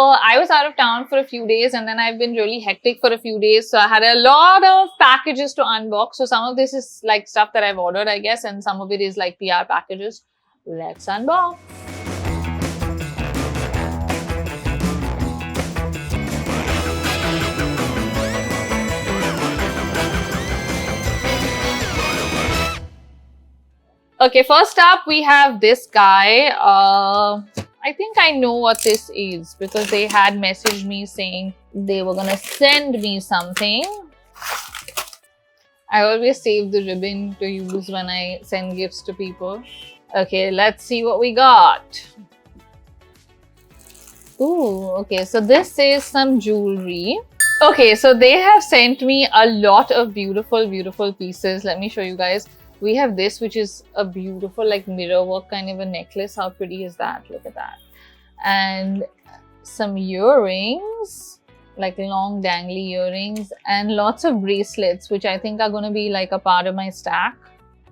I was out of town for a few days and then I've been really hectic for a few days. So I had a lot of packages to unbox. So some of this is like stuff that I've ordered, I guess, and some of it is like PR packages. Let's unbox. Okay, first up we have this guy. I think I know what this is because they had messaged me saying they were gonna send me something. I always save the ribbon to use when I send gifts to people. Okay, let's see what we got. Ooh, okay, so this is some jewelry. Okay, so they have sent me a lot of beautiful, beautiful pieces. Let me show you guys. We have this, which is a beautiful like mirror work kind of a necklace. How pretty is that? Look at that. And some earrings, like long dangly earrings, and lots of bracelets, which I think are going to be like a part of my stack.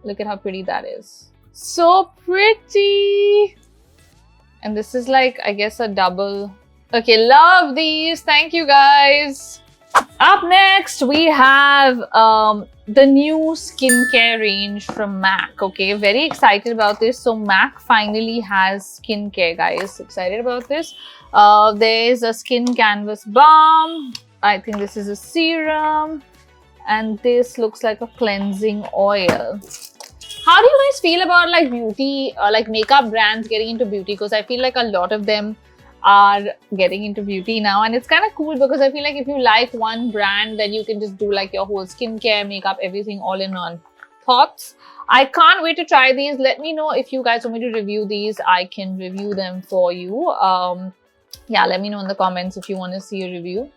Look at how pretty that is. So pretty. And this is like, I guess, a double. Okay, love these. Thank you guys. Up next, we have the new skincare range from MAC. Okay, very excited about this. So MAC finally has skincare, guys. Excited about this. There is a skin canvas balm. I think this is a serum, and this looks like a cleansing oil. How do you guys feel about like beauty, like makeup brands getting into beauty? Because I feel like a lot of them are getting into beauty now, and it's kind of cool because I feel like if you like one brand, then you can just do like your whole skincare, makeup, everything all in one. Thoughts? I can't wait to try these. Let me know if you guys want me to review these. I can review them for you. Yeah, let me know in the comments if you want to see a review.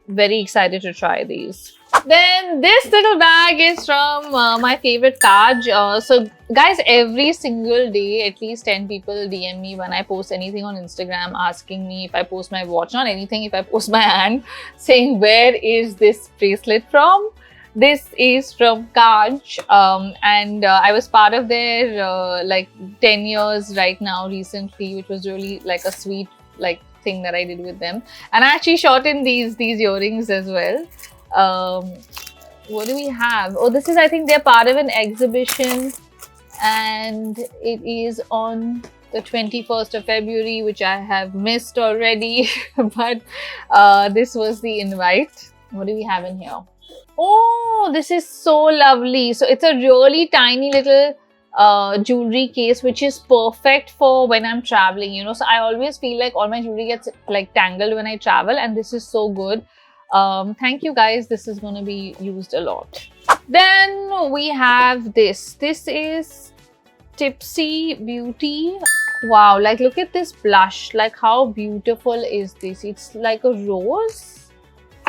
Very excited to try these. Then this little bag is from my favorite Kaj. So guys, every single day at least 10 people DM me when I post anything on Instagram, asking me if I post my watch, not anything, if I post my hand, saying where is this bracelet from. This is from Kaj, and I was part of their like 10 years right now recently, which was really like a sweet like thing that I did with them. And I actually shot in these earrings as well. What do we have? Oh, this is, I think they're part of an exhibition, and it is on the 21st of February, which I have missed already. But this was the invite. What do we have in here? Oh, this is so lovely. So it's a really tiny little jewelry case, which is perfect for when I'm traveling, you know. So I always feel like all my jewelry gets like tangled when I travel, and this is so good. Thank you guys. This is going to be used a lot. Then we have this. This is Tipsy Beauty. Wow, like look at this blush. Like how beautiful is this? It's like a rose.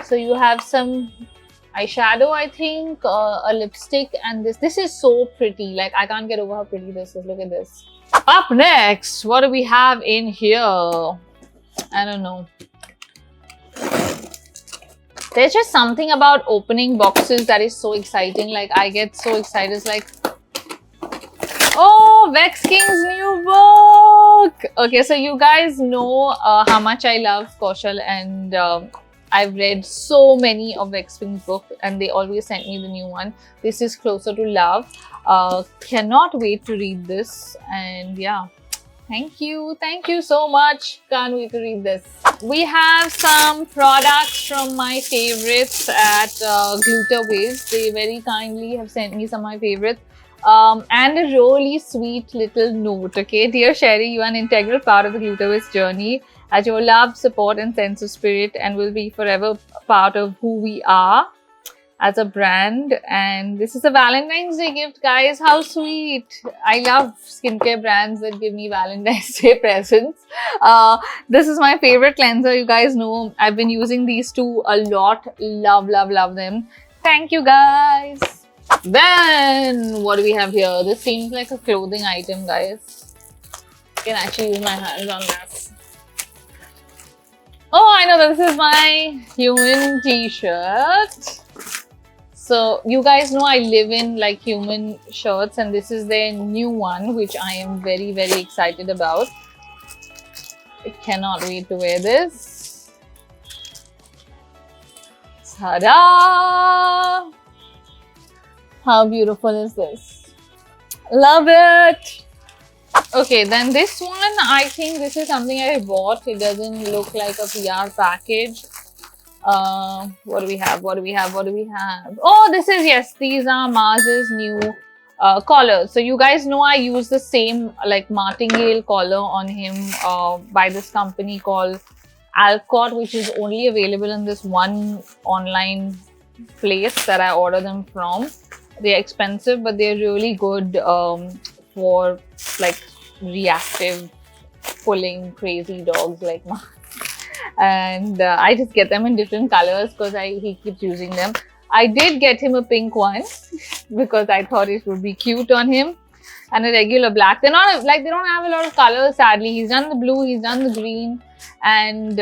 So you have some eyeshadow, I think, a lipstick, and this is so pretty. Like I can't get over how pretty this is. Look at this. Up next, what do we have in here? I don't know. There's just something about opening boxes that is so exciting. Like I get so excited. It's like, oh, Vex King's new book. Okay, so you guys know how much I love Kaushal, and I've read so many of Vex King's books, and they always sent me the new one. This is Closer to Love. Cannot wait to read this, and yeah. Thank you so much. Can't wait to read this. We have some products from my favorites at Glutaweis. They very kindly have sent me some of my favorites. And a really sweet little note. Okay, dear Sherry, you are an integral part of the Glutaweis journey. As your love, support and sense of spirit, and will be forever part of who we are as a brand. And this is a Valentine's Day gift, guys. How sweet. I love skincare brands that give me Valentine's Day presents. This is my favorite cleanser. You guys know I've been using these two a lot. Love them. Thank you guys. Then what do we have here? This seems like a clothing item, guys. I can actually use my hands on that. Oh, I know, this is my Huemn t-shirt. So you guys know I live in like Huemn shirts, and this is their new one, which I am very, very excited about. I cannot wait to wear this. Ta-da! How beautiful is this? Love it! Okay, then this one, I think this is something I bought. It doesn't look like a PR package. What do we have? What do we have? What do we have? Oh, this is, yes, these are Mars's new collars. So you guys know I use the same like Martingale collar on him by this company called Alcott, which is only available in this one online place that I order them from. They're expensive, but they're really good for like reactive pulling crazy dogs like mine. And I just get them in different colors because he keeps using them. I did get him a pink one because I thought it would be cute on him, and a regular black. They're not like, they don't have a lot of colors, sadly. He's done the blue, he's done the green, and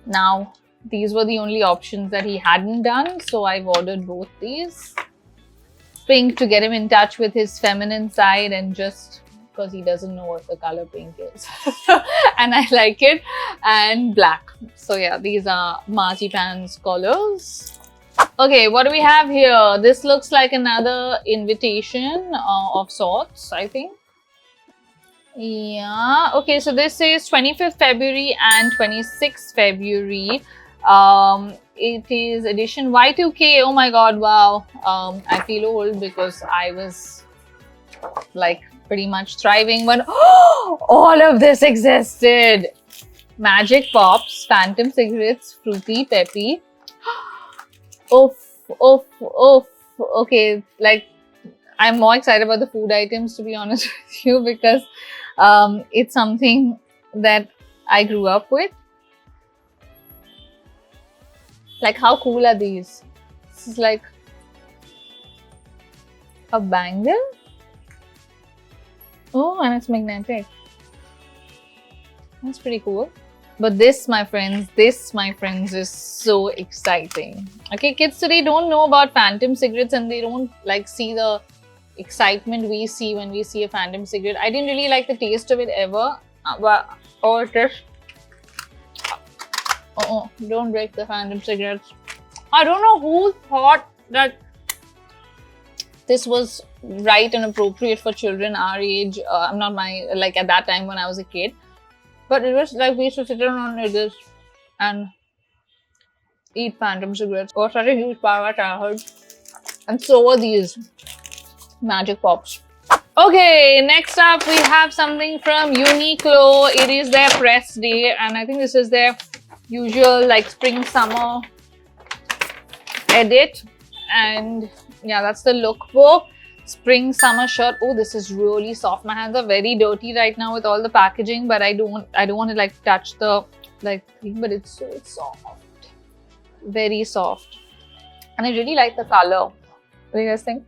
now these were the only options that he hadn't done, so I've ordered both these. Pink to get him in touch with his feminine side, and just because he doesn't know what the color pink is. And I like it. And black. So yeah, these are Marzipan's collars. Okay, what do we have here? This looks like another invitation of sorts, I think. Yeah. Okay, so this is 25th February and 26th February. It is edition Y2K. Oh my god, wow. I feel old because I was like pretty much thriving when all of this existed. Magic Pops, Phantom Cigarettes, Fruity Peppy. Oof, oof, oof. Okay, like I'm more excited about the food items, to be honest with you, because it's something that I grew up with. Like, how cool are these? This is like a bangle. Oh, and it's magnetic. That's pretty cool. But this, my friends, is so exciting. Okay, kids today don't know about Phantom cigarettes, and they don't like see the excitement we see when we see a Phantom cigarette. I didn't really like the taste of it ever. Or just... Oh, don't break the Phantom cigarettes. I don't know who thought that this was right and appropriate for children our age. I'm not like at that time when I was a kid. But it was like we used to sit around like this and eat Phantom cigarettes. It was such a huge part of our childhood. And so were these Magic Pops. Okay, next up we have something from Uniqlo. It is their press day, and I think this is their usual like spring summer edit. And yeah, that's the lookbook. Spring summer shirt. Oh, this is really soft. My hands are very dirty right now with all the packaging, but I don't want to like touch the like thing, but it's so soft. Very soft. And I really like the color. What do you guys think?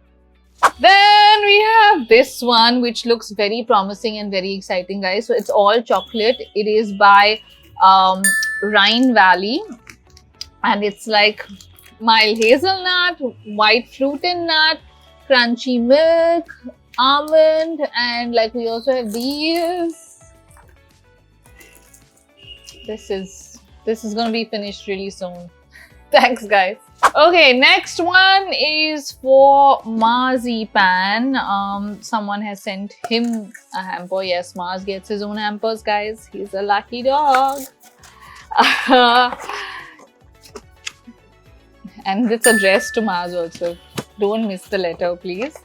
Then we have this one, which looks very promising and very exciting, guys. So it's all chocolate. It is by Rhine Valley, and it's like mild hazelnut, white fruit and nut, crunchy milk, almond, and like we also have these. This is gonna be finished really soon. Thanks, guys. Okay, next one is for Marzipan. Someone has sent him a hamper. Yes, Mars gets his own hampers, guys. He's a lucky dog. And it's addressed to Mars also. Don't miss the letter, please.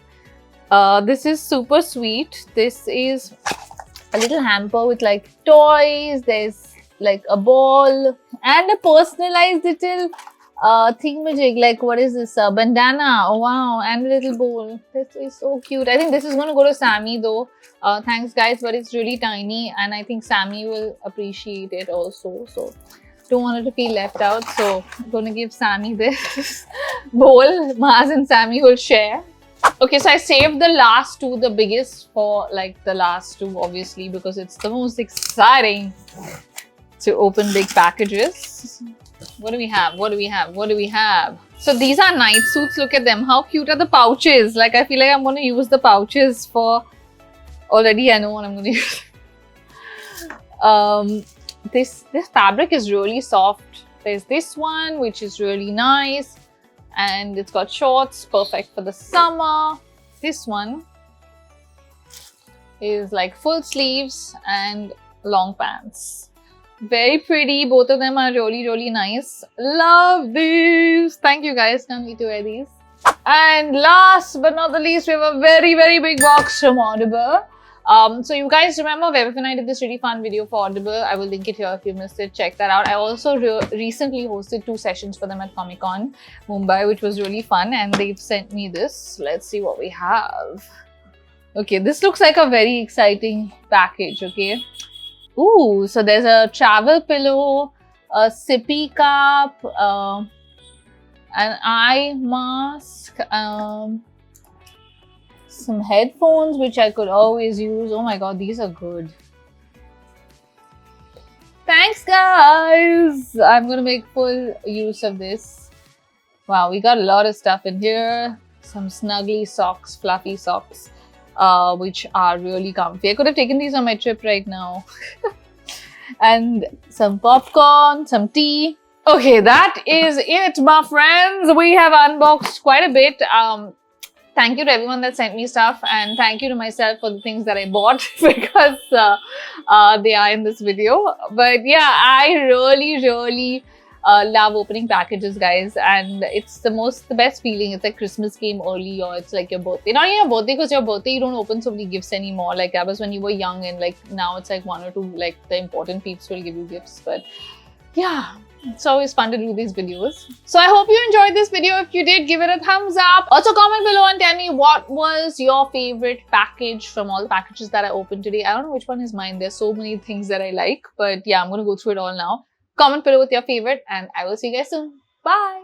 This is super sweet. This is a little hamper with like toys. There's like a ball and a personalized little thingamajig. Like, what is this? Bandana. Oh, wow. And a little bowl. This is so cute. I think this is going to go to Sammy though. Thanks, guys. But it's really tiny, and I think Sammy will appreciate it also. So don't want her to feel left out, so I'm going to give Sammy this bowl. Mars and Sammy will share. Okay, so I saved the last two, the biggest, for like the last two, obviously, because it's the most exciting to open big packages. What do we have? What do we have? What do we have? So these are night suits. Look at them. How cute are the pouches? Like, I feel like I'm going to use the pouches for... Already I know what I'm going to use. This fabric is really soft. There's this one which is really nice, and it's got shorts, perfect for the summer. This one is like full sleeves and long pants. Very pretty. Both of them are really nice. Love these. Thank you guys. Can't wait to wear these. And last but not the least, we have a very big box from Audible. So you guys remember Web and I did this really fun video for Audible. I will link it here if you missed it. Check that out. I also recently hosted 2 sessions for them at Comic Con Mumbai, which was really fun, and they've sent me this. Let's see what we have. Okay, this looks like a very exciting package. Okay. Ooh, so there's a travel pillow, a sippy cup, an eye mask, some headphones which I could always use. Oh my god, these are good. Thanks guys! I'm gonna make full use of this. Wow, we got a lot of stuff in here. Some snuggly socks, fluffy socks, which are really comfy. I could have taken these on my trip right now. And some popcorn, some tea. Okay, that is it, my friends. We have unboxed quite a bit. Thank you to everyone that sent me stuff, and thank you to myself for the things that I bought because they are in this video. But yeah, I really love opening packages, guys, and it's the best feeling. It's like Christmas came early, or it's like your birthday. Not even your birthday, because your birthday you don't open so many gifts anymore. Like that was when you were young, and like now it's like 1 or 2 like the important peeps will give you gifts. But yeah, it's always fun to do these videos. So I hope you enjoyed this video. If you did, give it a thumbs up. Also comment below and tell me what was your favorite package from all the packages that I opened today. I don't know which one is mine. There's so many things that I like, but yeah, I'm gonna go through it all now. Comment below with your favorite, and I will see you guys soon. Bye.